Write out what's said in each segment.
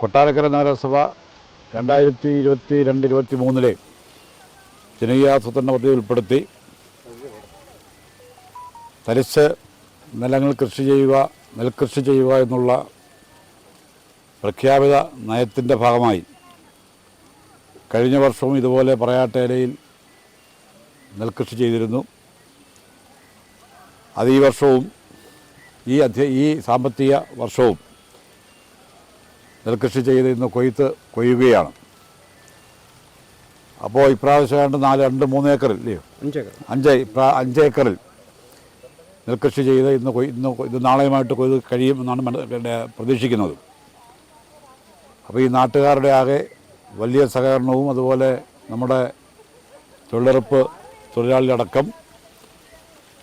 കൊട്ടാരക്കര നഗരസഭ 2022-23 ജനകീയാസൂത്രണ പദ്ധതി ഉൾപ്പെടുത്തി തരിശ് നിലങ്ങൾ നെൽകൃഷി ചെയ്യുക എന്നുള്ള പ്രഖ്യാപിത നയത്തിൻ്റെ ഭാഗമായി കഴിഞ്ഞ വർഷവും ഇതുപോലെ പറയാട്ടേലയിൽ നെൽകൃഷി ചെയ്തിരുന്നു. അത് ഈ വർഷവും ഈ സാമ്പത്തിക വർഷവും നെൽകൃഷി ചെയ്ത് ഇന്ന് കൊയ്യുകയാണ്. അപ്പോൾ ഇപ്രാവശ്യം 2-3 ഏക്കറിൽ ഇല്ലയോ 5 ഏക്കറിൽ നെൽകൃഷി ചെയ്ത് ഇത് നാളെയുമായിട്ട് കൊയ്ത് കഴിയുമെന്നാണ് പ്രതീക്ഷിക്കുന്നത്. അപ്പോൾ ഈ നാട്ടുകാരുടെ ആകെ വലിയ സഹകരണവും അതുപോലെ നമ്മുടെ തൊഴിലുറപ്പ് തൊഴിലാളികളടക്കം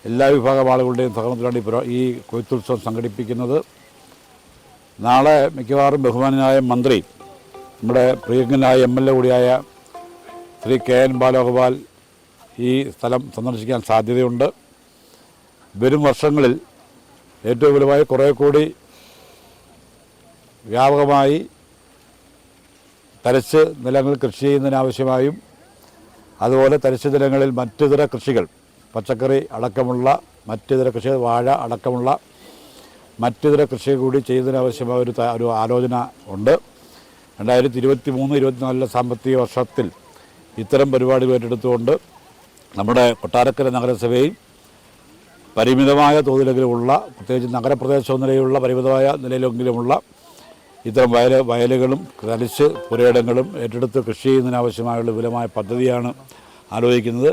എല്ലാ വിഭാഗം ആളുകളുടെയും സഹകരണത്തിലാണ് ഈ കൊയ്ത്തുത്സവം സംഘടിപ്പിക്കുന്നത്. നാളെ മിക്കവാറും ബഹുമാനായ മന്ത്രി, നമ്മുടെ പ്രിയങ്കനായ MLA കൂടിയായ ശ്രീ KN ബാലഗോപാൽ ഈ സ്ഥലം സന്ദർശിക്കാൻ സാധ്യതയുണ്ട്. വരും വർഷങ്ങളിൽ ഏറ്റവും വലുതായി കുറേ കൂടി വ്യാപകമായി തരിശ് നിലങ്ങൾ കൃഷി ചെയ്യുന്നതിനാവശ്യമായും അതുപോലെ തരിശ് നിലങ്ങളിൽ മറ്റിതര കൃഷികൾ, പച്ചക്കറി അടക്കമുള്ള മറ്റിതര കൃഷി, വാഴ അടക്കമുള്ള മറ്റിതര കൃഷി കൂടി ചെയ്യുന്നതിനാവശ്യമായ ഒരു ആലോചന ഉണ്ട്. 2023-24 സാമ്പത്തിക വർഷത്തിൽ ഇത്തരം പരിപാടികൾ ഏറ്റെടുത്തുകൊണ്ട് നമ്മുടെ കൊട്ടാരക്കര നഗരസഭയിൽ പരിമിതമായ തോതിലെങ്കിലുമുള്ള, പ്രത്യേകിച്ച് നഗരപ്രദേശ നിലയിലുള്ള പരിമിതമായ നിലയിലെങ്കിലുമുള്ള ഇത്തരം വയലുകളും തരിശ് പുരയിടങ്ങളും ഏറ്റെടുത്ത് കൃഷി ചെയ്യുന്നതിനാവശ്യമായുള്ള വിപുലമായ പദ്ധതിയാണ് ആലോചിക്കുന്നത്.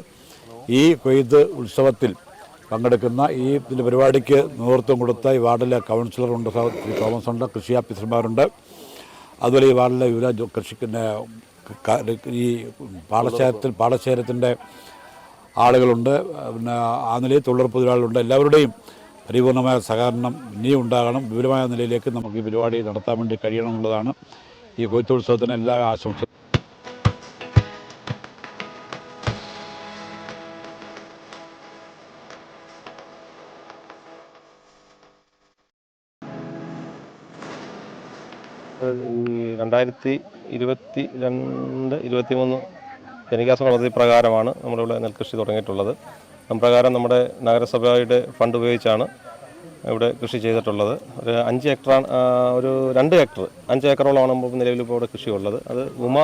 ഈ കൊയ്ത്ത് ഉത്സവത്തിൽ പങ്കെടുക്കുന്ന ഇതിൻ്റെ പരിപാടിക്ക് നേതൃത്വം കൊടുത്ത ഈ വാർഡിലെ കൗൺസിലറുണ്ട്, ശ്രീ തോമസ് ഉണ്ട്, കൃഷി ഓഫീസർമാരുണ്ട്, അതുപോലെ ഈ വാർഡിലെ വിവിധ ഈ പാടശേഖരത്തിൻ്റെ ആളുകളുണ്ട്, പിന്നെ ആ നിലയിൽ തൊഴിലുറപ്പ് തൊഴിലാളികളുണ്ട്. എല്ലാവരുടെയും പരിപൂർണമായ സഹകരണം ഇനിയും ഉണ്ടാകണം. വിപുലമായ നിലയിലേക്ക് നമുക്ക് ഈ പരിപാടി നടത്താൻ വേണ്ടി കഴിയണം എന്നുള്ളതാണ് ഈ കൊയ്ത്തുത്സവത്തിന് എല്ലാ ആശംസകളും. ഈ 2022-23 ജനകീയാസൂത്രണ പദ്ധതി പ്രകാരമാണ് നമ്മളിവിടെ നെൽകൃഷി തുടങ്ങിയിട്ടുള്ളത്. പ്രകാരം നമ്മുടെ നഗരസഭയുടെ ഫണ്ട് ഉപയോഗിച്ചാണ് ഇവിടെ കൃഷി ചെയ്തിട്ടുള്ളത്. ഒരു 5 ഏക്കറാണ്, ഒരു 2 ഏക്കർ 5 ഏക്കറോളമാണ് നമ്മൾ നിലവിൽ ഇപ്പോൾ ഇവിടെ കൃഷിയുള്ളത്. അത് ഉമ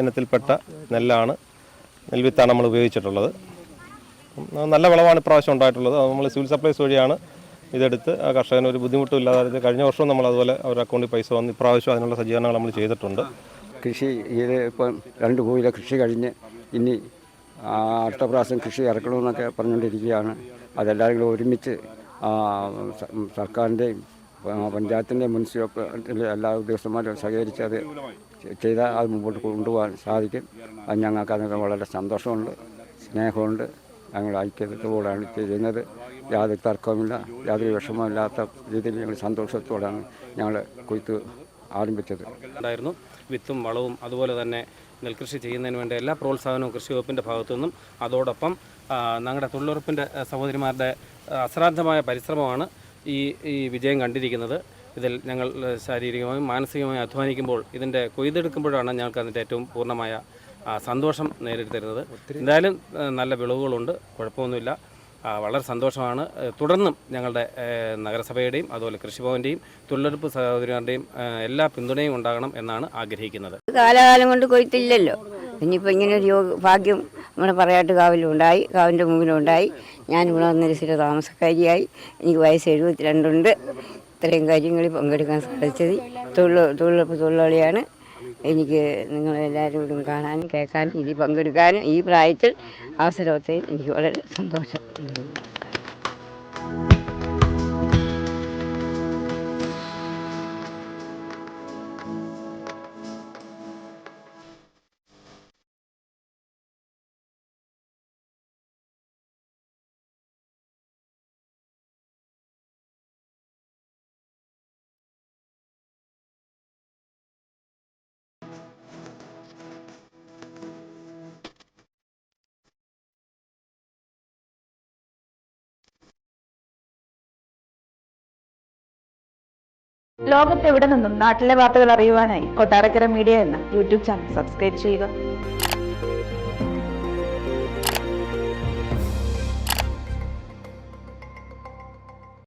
ഇനത്തിൽപ്പെട്ട നെൽവിത്താണ് നമ്മൾ ഉപയോഗിച്ചിട്ടുള്ളത്. നല്ല വിളവാണ് ഇപ്രാവശ്യം ഉണ്ടായിട്ടുള്ളത്. നമ്മൾ സിവിൽ സപ്ലൈസ് വഴിയാണ് ഇതെടുത്ത് ആ കർഷകന് ഒരു ബുദ്ധിമുട്ടും ഇല്ലാതെ, കഴിഞ്ഞ വർഷവും നമ്മൾ അതുപോലെ അവരുടെ അക്കൗണ്ടിൽ പൈസ വന്ന് ഇപ്രാവശ്യം അതിനുള്ള സജ്ജീകരണങ്ങൾ നമ്മൾ ചെയ്തിട്ടുണ്ട്. കൃഷി ഇത് ഇപ്പം 2 കോയിലെ കൃഷി കഴിഞ്ഞ് ഇനി അടുത്ത പ്രാവശ്യം കൃഷി ഇറക്കണമെന്നൊക്കെ പറഞ്ഞുകൊണ്ടിരിക്കുകയാണ്. അതെല്ലാവരും കൂടെ ഒരുമിച്ച് സർക്കാരിൻ്റെയും പഞ്ചായത്തിൻ്റെയും മുനിസിപ്പാലിറ്റിയിലെ എല്ലാ ഉദ്യോഗസ്ഥന്മാരും സഹകരിച്ച് അത് ചെയ്താൽ അത് മുമ്പോട്ട് കൊണ്ടുപോകാൻ സാധിക്കും. അത് ഞങ്ങൾക്ക് അതിനൊക്കെ വളരെ സന്തോഷമുണ്ട്, സ്നേഹമുണ്ട്. ഞങ്ങൾ ഐക്യത്തോടാണ് ചെയ്യുന്നത്. യാതൊരു തർക്കവുമില്ല, യാതൊരു വിഷമമില്ലാത്ത രീതിയിൽ ഞങ്ങൾ സന്തോഷത്തോടാണ് ഞങ്ങൾ കൊയ്ത്ത് ആരംഭിച്ചത്. വിത്തും വളവും അതുപോലെ തന്നെ നെൽകൃഷി ചെയ്യുന്നതിന് വേണ്ട എല്ലാ പ്രോത്സാഹനവും കൃഷി വകുപ്പിൻ്റെ ഭാഗത്തു നിന്നും, അതോടൊപ്പം ഞങ്ങളുടെ തൊഴിലുറപ്പിൻ്റെ സഹോദരിമാരുടെ അശ്രാദ്ധമായ പരിശ്രമമാണ് ഈ വിജയം കണ്ടിരിക്കുന്നത്. ഇതിൽ ഞങ്ങൾ ശാരീരികമായും മാനസികമായും അധ്വാനിക്കുമ്പോൾ ഇതിൻ്റെ കൊയ്തെടുക്കുമ്പോഴാണ് ഞങ്ങൾക്ക് അതിൻ്റെ ഏറ്റവും പൂർണ്ണമായ സന്തോഷം നേരിടുത്തരുന്നത്. എന്തായാലും നല്ല വിളവുകളുണ്ട്, കുഴപ്പമൊന്നുമില്ല, വളരെ സന്തോഷമാണ്. തുടർന്നും ഞങ്ങളുടെ നഗരസഭയുടെയും അതുപോലെ കൃഷിഭവൻ്റെയും തൊഴിലുറപ്പ് സഹോദരിമാരുടെയും എല്ലാ പിന്തുണയും ഉണ്ടാകണം എന്നാണ് ആഗ്രഹിക്കുന്നത്. കാലകാലം കൊണ്ട് കൊയ്ത്തില്ലല്ലോ, ഇനിയിപ്പോൾ ഇങ്ങനെ ഒരു ഭാഗ്യം നമ്മുടെ പറയാട്ട് കാവിലുണ്ടായി, കാവിൻ്റെ മുമ്പിലുണ്ടായി. ഞാനിവിടെ വന്നൊരു സ്ഥിര താമസക്കാരിയായി. എനിക്ക് വയസ്സ് 72 ഉണ്ട്. ഇത്രയും കാര്യങ്ങളിൽ പങ്കെടുക്കാൻ സാധിച്ചത് തൊഴിലുറപ്പ് തൊഴിലാളിയാണ്. എനിക്ക് നിങ്ങളെല്ലാവരോടും കാണാനും കേൾക്കാനും ഇതിൽ പങ്കെടുക്കാനും ഈ പ്രായത്തിൽ അവസരത്തിൽ എനിക്ക് വളരെ സന്തോഷം. ലോകത്തെവിടെ നിന്നും നാട്ടിലെ വാർത്തകൾ അറിയുവാനായി കൊട്ടാരക്കര മീഡിയ എന്ന യൂട്യൂബ് ചാനൽ സബ്സ്ക്രൈബ് ചെയ്യുക.